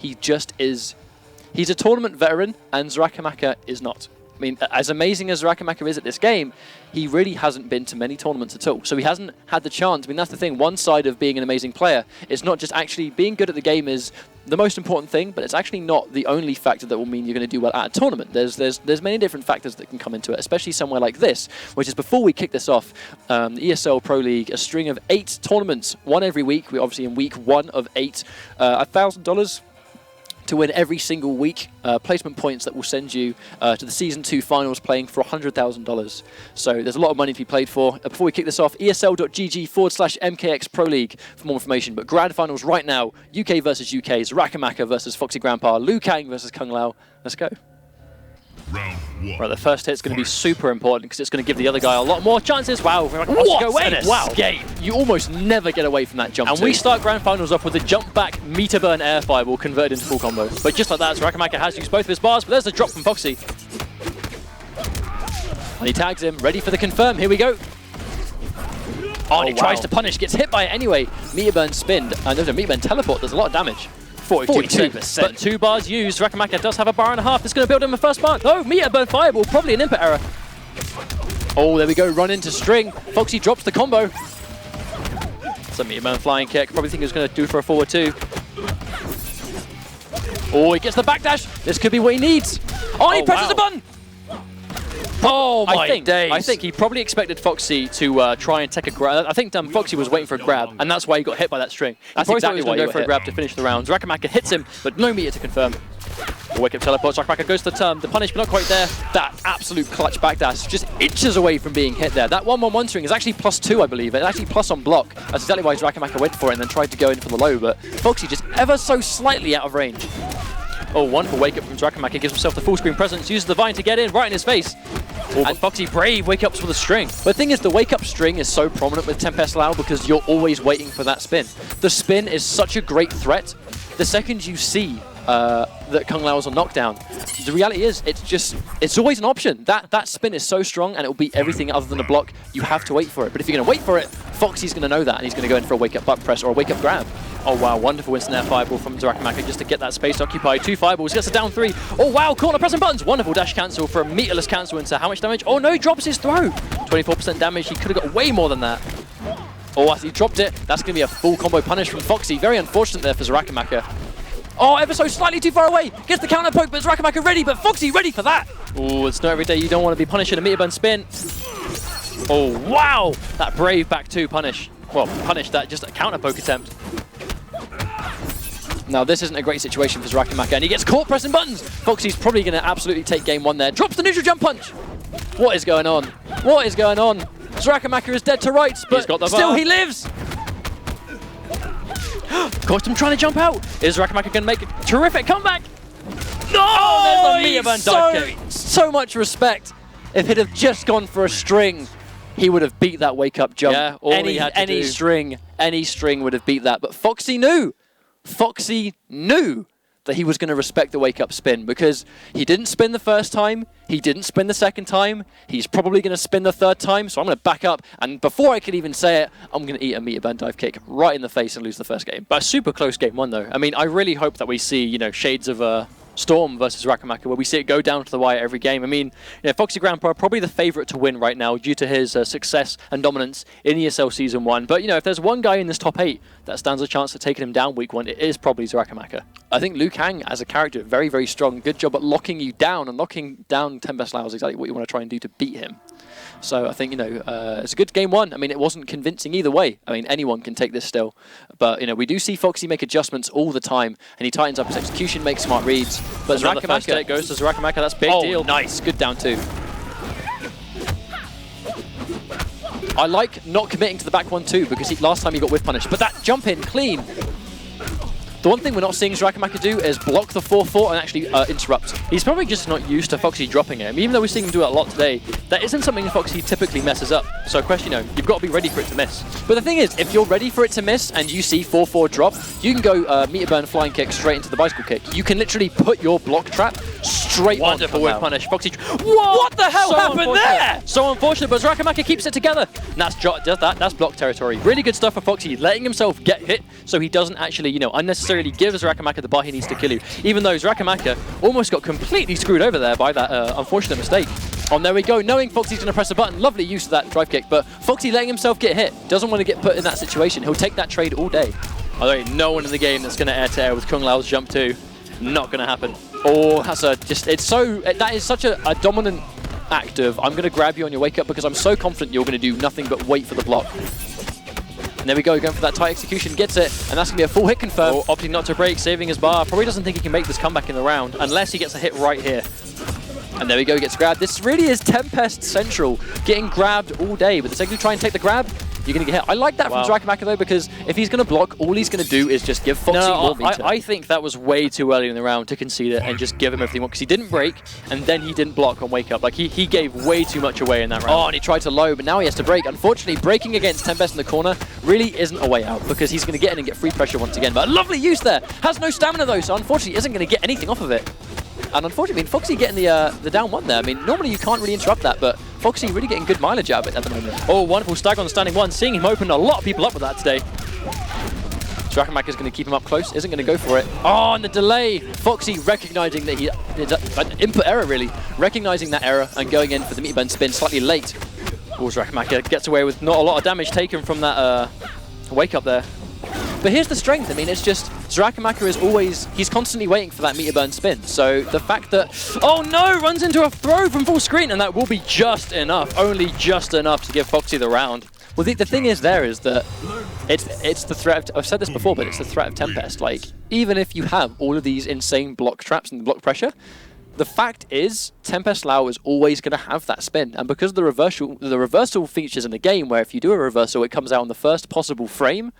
he just is. He's a tournament veteran, and Xarakamaka is not. I mean, as amazing as Xarakamaka is at this game, he really hasn't been to many tournaments at all. So he hasn't had the chance. I mean, that's the thing. One side of being an amazing player, it's not just actually being good at the game is the most important thing, but it's actually not the only factor that will mean you're going to do well at a tournament. There's many different factors that can come into it, especially somewhere like this, which is before we kick this off, the ESL Pro League, a string of 8 tournaments, one every week. We're obviously in week 1 of 8, $1,000 to win every single week, placement points that will send you to the Season 2 finals playing for $100,000. So there's a lot of money to be played for. Before we kick this off, ESL.gg/MKX Pro League for more information. But grand finals right now, UK versus UK, Xarakamaka versus F0xy Grampa, Liu Kang versus Kung Lao. Let's go. Right, the first hit's going to be super important because it's going to give the other guy a lot more chances. Wow, what an escape! You almost never get away from that jump. And we start grand finals off with a jump back meter burn air fireball converted into full combo. But just like that, Xarakamaka has used both of his bars, but there's the drop from F0xy. And he tags him, ready for the confirm. Here we go. Oh, and he tries to punish, gets hit by it anyway. Meter burn spin, and there's a meter burn teleport, there's a lot of damage. 42%. But 2 bars used. Xarakamaka does have a bar and a half. It's going to build him a first bar. No, meter burn fireball. Probably an input error. Oh, there we go. Run into string. F0xy drops the combo. It's a meter burn flying kick. Probably think he was going to do for a forward 2. Oh, he gets the backdash. This could be what he needs. Oh, he presses the button. Oh my days. I think he probably expected F0xy to try and take a grab. I think F0xy was waiting for a grab, and that's why he got hit by that string. That's exactly why he was going to go for a grab to finish the round. Xarakamaka hits him, but no meter to confirm. Wake up teleport. Xarakamaka goes to the punish, but not quite there. That absolute clutch backdash, just inches away from being hit there. That 1-1-1 string is actually +2, I believe. It's actually plus on block. That's exactly why Xarakamaka went for it and then tried to go in for the low, but F0xy just ever so slightly out of range. Oh, wonderful wake up from Xarakamaka. Gives himself the full screen presence, uses the vine to get in right in his face. Oh, and F0xy brave wake ups with a string. But the thing is, the wake up string is so prominent with Tempest Lao because you're always waiting for that spin. The spin is such a great threat. The second you see that Kung Lao is on knockdown, the reality is it's always an option. That spin is so strong and it will beat everything other than a block. You have to wait for it. But if you're going to wait for it, F0xy's going to know that and he's going to go in for a wake up butt press or a wake up grab. Oh wow, wonderful instant air fireball from Xarakamaka just to get that space occupied. 2 fireballs, gets a down 3. Oh wow, corner pressing buttons. Wonderful dash cancel for a meterless cancel into how much damage? Oh no, he drops his throw. 24% damage, he could have got way more than that. Oh, as he dropped it, that's going to be a full combo punish from F0xy. Very unfortunate there for Xarakamaka. Oh, ever so slightly too far away. Gets the counter poke, but Xarakamaka ready, but F0xy ready for that. Oh, it's not every day you don't want to be punishing a meter burn spin. Oh wow, that brave back 2 punish. Well, punish that, just a counter poke attempt. Now, this isn't a great situation for Xarakamaka, and he gets caught pressing buttons. F0xy's probably going to absolutely take game 1 there. Drops the neutral jump punch. What is going on? What is going on? Xarakamaka is dead to rights, but still he lives. Got him trying to jump out. Is Xarakamaka going to make a terrific comeback? No! There's the meter burn dive kick. So much respect. If he'd have just gone for a string, he would have beat that wake up jump. Yeah, any string would have beat that. But F0xy knew. F0xy knew that he was going to respect the wake-up spin because he didn't spin the first time, he didn't spin the second time, he's probably going to spin the third time, so I'm going to back up, and before I can even say it, I'm going to eat a meter burn dive kick right in the face and lose the first game. But a super close game 1 though. I mean, I really hope that we see, you know, shades of Storm versus Xarakamaka, where we see it go down to the wire every game. I mean, you know, F0xy Grampa probably the favourite to win right now due to his success and dominance in ESL Season 1. But, you know, if there's one guy in this top 8 that stands a chance of taking him down week 1, it is probably Xarakamaka. I think Liu Kang, as a character, very, very strong. Good job at locking you down, and locking down Tempest Lao is exactly what you want to try and do to beat him. So I think, you know, it's a good game 1. I mean, it wasn't convincing either way. I mean, anyone can take this still. But, you know, we do see F0xy make adjustments all the time, and he tightens up his execution, makes smart reads. But Xarakamaka goes to Xarakamaka. That's big deal. Nice. Good down 2. I like not committing to the back 1-2 because last time he got whiff punished. But that jump in clean. The one thing we're not seeing Xarakamaka do is block the 4-4 and actually interrupt. He's probably just not used to F0xy dropping it. I mean, even though we're seeing him do it a lot today, that isn't something F0xy typically messes up. So, question, you know, you've got to be ready for it to miss. But the thing is, if you're ready for it to miss and you see 4-4 drop, you can go meter burn flying kick straight into the bicycle kick. You can literally put your block trap straight straight Wonderful on. whip punish. Foxy. What the hell so happened there? So unfortunate, but Xarakamaka keeps it together. And that's block territory. Really good stuff for Foxy, letting himself get hit so he doesn't actually, unnecessarily give Xarakamaka the bar he needs to kill you. Even though Xarakamaka almost got completely screwed over there by that unfortunate mistake. Oh, there we go. Knowing Foxy's going to press a button. Lovely use of that drive kick, but Foxy letting himself get hit. Doesn't want to get put in that situation. He'll take that trade all day. Although no one in the game that's going to air-to-air with Kung Lao's jump 2. Not going to happen. Oh, that's that is such a dominant act of, I'm going to grab you on your wake up because I'm so confident you're going to do nothing but wait for the block. And there we go, going for that tight execution, gets it, and that's going to be a full hit confirm. Oh, opting not to break, saving his bar. Probably doesn't think he can make this comeback in the round, unless he gets a hit right here. And there we go, gets grabbed. This really is Tempest Central, getting grabbed all day. But the second you try and take the grab, you're going to get hit. I like that from Xarakamaka though, because if he's going to block, all he's going to do is just give Foxy more meter. I think that was way too early in the round to concede it and just give him everything, because he didn't break, and then he didn't block on wake up. Like, he gave way too much away in that round. Oh, and he tried to low, but now he has to break. Unfortunately, breaking against Tempest in the corner really isn't a way out, because he's going to get in and get free pressure once again. But a lovely use there. Has no stamina though, so unfortunately isn't going to get anything off of it. And unfortunately, Foxy getting the down one there. I mean, normally you can't really interrupt that, but Foxy really getting good mileage out of it at the moment. Oh, wonderful stag on the standing one. Seeing him open a lot of people up with that today. Xarakamaka is going to keep him up close, isn't going to go for it. Oh, and the delay. Foxy recognizing that he did an input error, really. Recognizing that error and going in for the meat bend spin slightly late. Oh, Xarakamaka gets away with not a lot of damage taken from that wake up there. But here's the strength. I mean, it's just Xarakamaka is always, he's constantly waiting for that meter burn spin. So the fact that, oh no, runs into a throw from full screen, and that will be just enough, only just enough to give Foxy the round. Well, the thing is there is that it's the threat of, I've said this before, but it's the threat of Tempest. Like, even if you have all of these insane block traps and block pressure, the fact is, Tempest Lao is always going to have that spin, and because of the reversal features in the game, where if you do a reversal, it comes out on the first possible frame.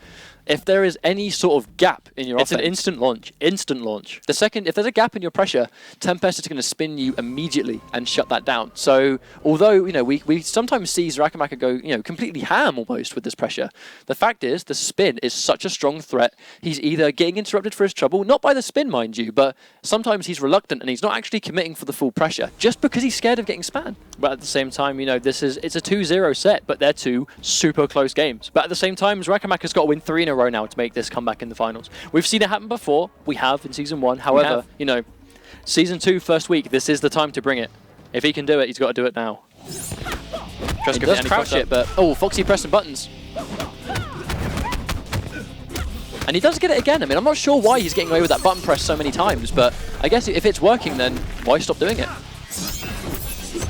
If there is any sort of gap in your offense, it's an instant launch. Instant launch. The second, if there's a gap in your pressure, Tempest is going to spin you immediately and shut that down. So, although we sometimes see Xarakamaka go completely ham almost with this pressure, the fact is the spin is such a strong threat. He's either getting interrupted for his trouble, not by the spin, mind you, but sometimes he's reluctant and he's not actually committing for the full pressure just because he's scared of getting spanned. But at the same time, it's a 2-0 set, but they're two super close games. But at the same time, Xarakamaka's got to win 3 in a row now to make this comeback in the finals. We've seen it happen before. We have in Season 1. However, Season 2, first week, this is the time to bring it. If he can do it, he's got to do it now. He does crouch it, but... Oh, Foxy pressing buttons. And he does get it again. I mean, I'm not sure why he's getting away with that button press so many times, but I guess if it's working, then why stop doing it?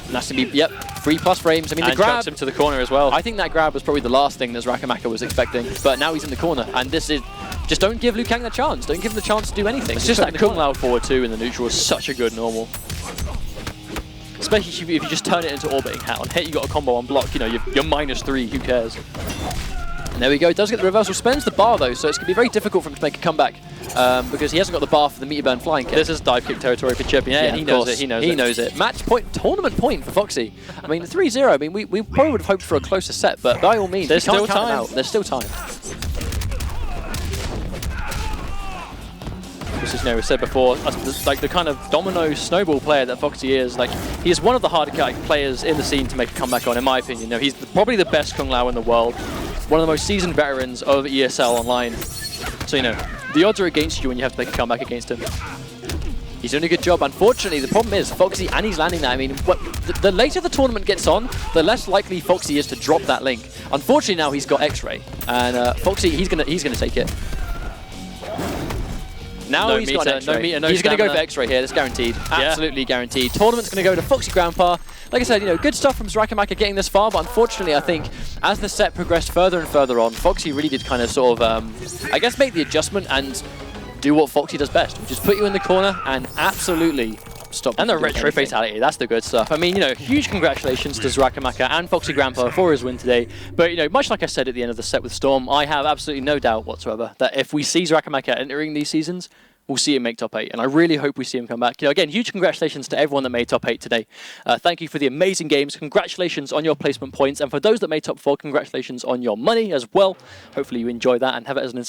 And that's going to be, 3+ frames. I mean, the grab chucks him to the corner as well. I think that grab was probably the last thing that Xarakamaka was expecting, but now he's in the corner, and this is just don't give Liu Kang the chance. Don't give him the chance to do anything. It's just that Kung Lao forward 2 in the neutral is such a good normal. Especially if you just turn it into orbiting hat. On hit, you got a combo on block. You're -3. Who cares? And there we go. It does get the reversal. Spends the bar though, so it's going to be very difficult for him to make a comeback because he hasn't got the bar for the meter burn flying kick. This is dive kick territory for Chip. Yeah, he knows it. He knows it. Match point, tournament point for Foxy. I mean, 3-0. I mean, we probably would have hoped for a closer set, but by all means, there's still time. There's still time. This is, we said before, like the kind of domino snowball player that Foxy is. Like, he is one of the harder players in the scene to make a comeback on, in my opinion. He's probably the best Kung Lao in the world. One of the most seasoned veterans of ESL online. So, the odds are against you when you have to make a comeback against him. He's doing a good job. Unfortunately, the problem is Foxy, and he's landing that. I mean, the later the tournament gets on, the less likely Foxy is to drop that link. Unfortunately, now he's got X-ray, and Foxy, he's gonna take it. Now he's got X-ray. He's going to go for X-ray here. That's guaranteed. Absolutely guaranteed. Tournament's going to go to Foxy Grampa. Like I said, good stuff from Xarakamaka getting this far, but unfortunately, I think as the set progressed further and further on, Foxy really did kind of sort of, I guess, make the adjustment and do what Foxy does best, which is put you in the corner and absolutely stop. And the retro fatality, that's the good stuff. I mean, huge congratulations to Xarakamaka and Foxy Grampa for his win today. But, much like I said at the end of the set with Storm, I have absolutely no doubt whatsoever that if we see Xarakamaka entering these seasons, we'll see him make top 8, and I really hope we see him come back. Again, huge congratulations to everyone that made top 8 today. Thank you for the amazing games. Congratulations on your placement points, and for those that made top 4, congratulations on your money as well. Hopefully you enjoy that and have it as an incentive.